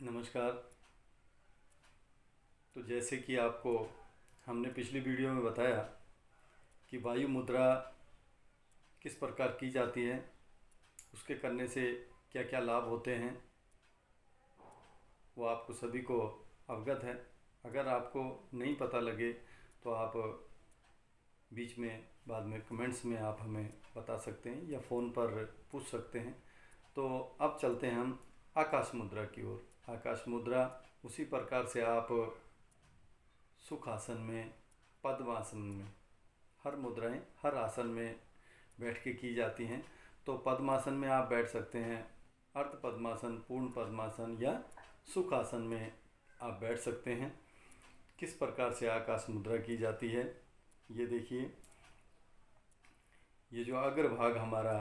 नमस्कार। तो जैसे कि आपको हमने पिछली वीडियो में बताया कि वायु मुद्रा किस प्रकार की जाती है, उसके करने से क्या क्या लाभ होते हैं, वो आपको सभी को अवगत है। अगर आपको नहीं पता लगे तो आप बीच में बाद में कमेंट्स में आप हमें बता सकते हैं या फ़ोन पर पूछ सकते हैं। तो अब चलते हैं हम आकाश मुद्रा की ओर। आकाश मुद्रा उसी प्रकार से आप सुखासन में, पद्मासन में, हर मुद्राएं हर आसन में बैठ के की जाती हैं। तो पद्मासन में आप बैठ सकते हैं, अर्ध पद्मासन, पूर्ण पद्मासन या सुखासन में आप बैठ सकते हैं। किस प्रकार से आकाश मुद्रा की जाती है ये देखिए। ये जो अग्रभाग हमारा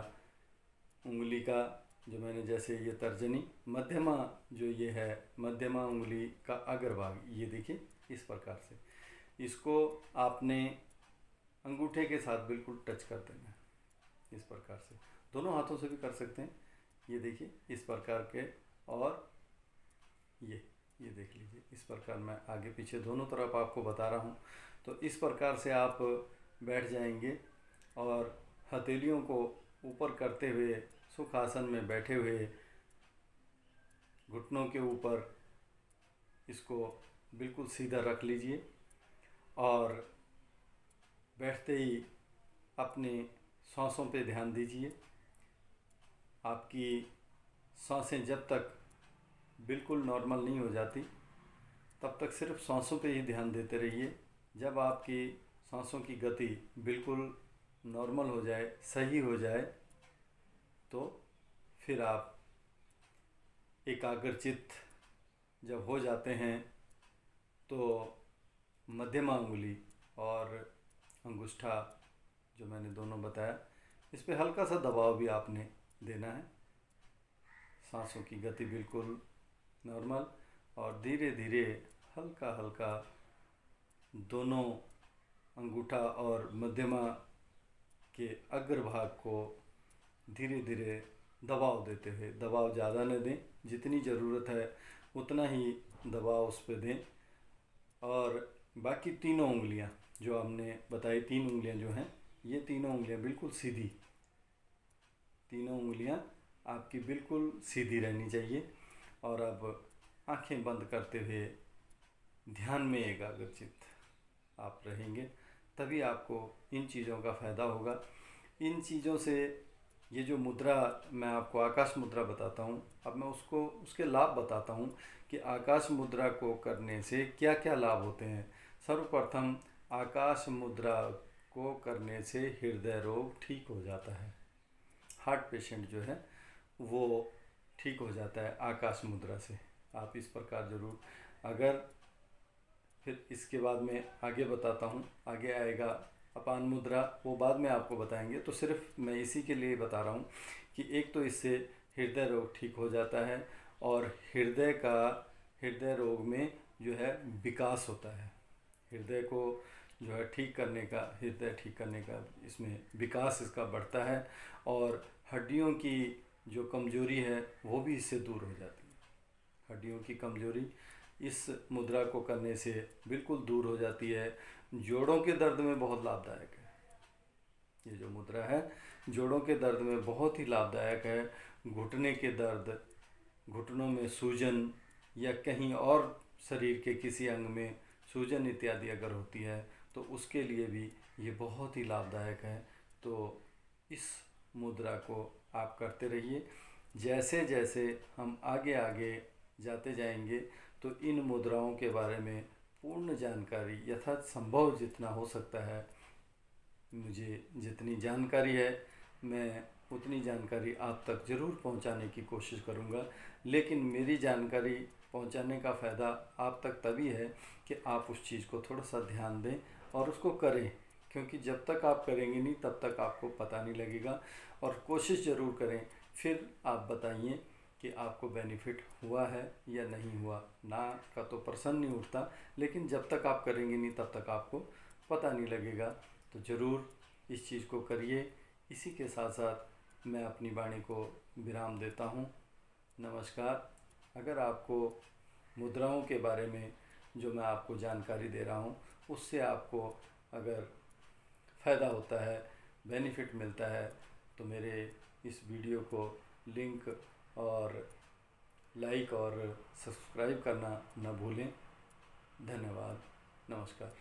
उंगली का, जो मैंने जैसे ये तर्जनी, मध्यमा जो ये है, मध्यमा उंगली का अग्रभाग, ये देखिए इस प्रकार से इसको आपने अंगूठे के साथ बिल्कुल टच कर देना है। इस प्रकार से दोनों हाथों से भी कर सकते हैं। ये देखिए इस प्रकार के, और ये देख लीजिए इस प्रकार। मैं आगे पीछे दोनों तरफ आपको बता रहा हूँ। तो इस प्रकार से आप बैठ जाएंगे और हथेलियों को ऊपर करते हुए सुखासन में बैठे हुए, घुटनों के ऊपर इसको बिल्कुल सीधा रख लीजिए और बैठते ही अपने सांसों पे ध्यान दीजिए। आपकी सांसें जब तक बिल्कुल नॉर्मल नहीं हो जाती तब तक सिर्फ सांसों पे ही ध्यान देते रहिए। जब आपकी सांसों की गति बिल्कुल नॉर्मल हो जाए, सही हो जाए, तो फिर आप एकाग्रचित्त जब हो जाते हैं तो मध्यमा उंगली और अंगूठा जो मैंने दोनों बताया, इस पे हल्का सा दबाव भी आपने देना है। सांसों की गति बिल्कुल नॉर्मल, और धीरे धीरे हल्का हल्का दोनों अंगूठा और मध्यमा के अग्रभाग को धीरे धीरे दबाव देते हुए, दबाव ज़्यादा न दें, जितनी ज़रूरत है उतना ही दबाव उस पर दें। और बाकी तीनों उंगलियां जो हमने बताई, तीन उंगलियां जो हैं, ये तीनों उंगलियां बिल्कुल सीधी, तीनों उंगलियां आपकी बिल्कुल सीधी रहनी चाहिए। और अब आंखें बंद करते हुए ध्यान में एकाग्रचित्त आप रहेंगे, तभी आपको इन चीज़ों का फ़ायदा होगा। इन चीज़ों से ये जो मुद्रा मैं आपको आकाश मुद्रा बताता हूँ, अब मैं उसके लाभ बताता हूँ कि आकाश मुद्रा को करने से क्या क्या लाभ होते हैं। सर्वप्रथम, आकाश मुद्रा को करने से हृदय रोग ठीक हो जाता है। हार्ट पेशेंट जो है वो ठीक हो जाता है आकाश मुद्रा से। आप इस प्रकार ज़रूर, अगर फिर इसके बाद में आगे बताता हूँ, आगे आएगा अपान मुद्रा, वो बाद में आपको बताएंगे। तो सिर्फ मैं इसी के लिए बता रहा हूँ कि एक तो इससे हृदय रोग ठीक हो जाता है, और हृदय रोग में जो है विकास होता है। हृदय को जो है ठीक करने का, हृदय ठीक करने का इसमें विकास इसका बढ़ता है, और हड्डियों की जो कमजोरी है वो भी इससे दूर हो जाती है। हड्डियों की कमजोरी इस मुद्रा को करने से बिल्कुल दूर हो जाती है। जोड़ों के दर्द में बहुत लाभदायक है ये जो मुद्रा है, जोड़ों के दर्द में बहुत ही लाभदायक है। घुटने के दर्द, घुटनों में सूजन या कहीं और शरीर के किसी अंग में सूजन इत्यादि अगर होती है तो उसके लिए भी ये बहुत ही लाभदायक है। तो इस मुद्रा को आप करते रहिए। जैसे जैसे हम आगे आगे जाते जाएंगे तो इन मुद्राओं के बारे में पूर्ण जानकारी यथासंभव जितना हो सकता है, मुझे जितनी जानकारी है मैं उतनी जानकारी आप तक ज़रूर पहुंचाने की कोशिश करूंगा। लेकिन मेरी जानकारी पहुंचाने का फ़ायदा आप तक तभी है कि आप उस चीज़ को थोड़ा सा ध्यान दें और उसको करें, क्योंकि जब तक आप करेंगे नहीं तब तक आपको पता नहीं लगेगा। और कोशिश ज़रूर करें, फिर आप बताइए कि आपको बेनिफिट हुआ है या नहीं हुआ। ना का तो प्रश्न नहीं उठता, लेकिन जब तक आप करेंगे नहीं तब तक आपको पता नहीं लगेगा। तो ज़रूर इस चीज़ को करिए। इसी के साथ साथ मैं अपनी वाणी को विराम देता हूँ। नमस्कार। अगर आपको मुद्राओं के बारे में जो मैं आपको जानकारी दे रहा हूँ, उससे आपको अगर फ़ायदा होता है, बेनिफिट मिलता है, तो मेरे इस वीडियो को लिंक और लाइक और सब्सक्राइब करना न भूलें। धन्यवाद। नमस्कार।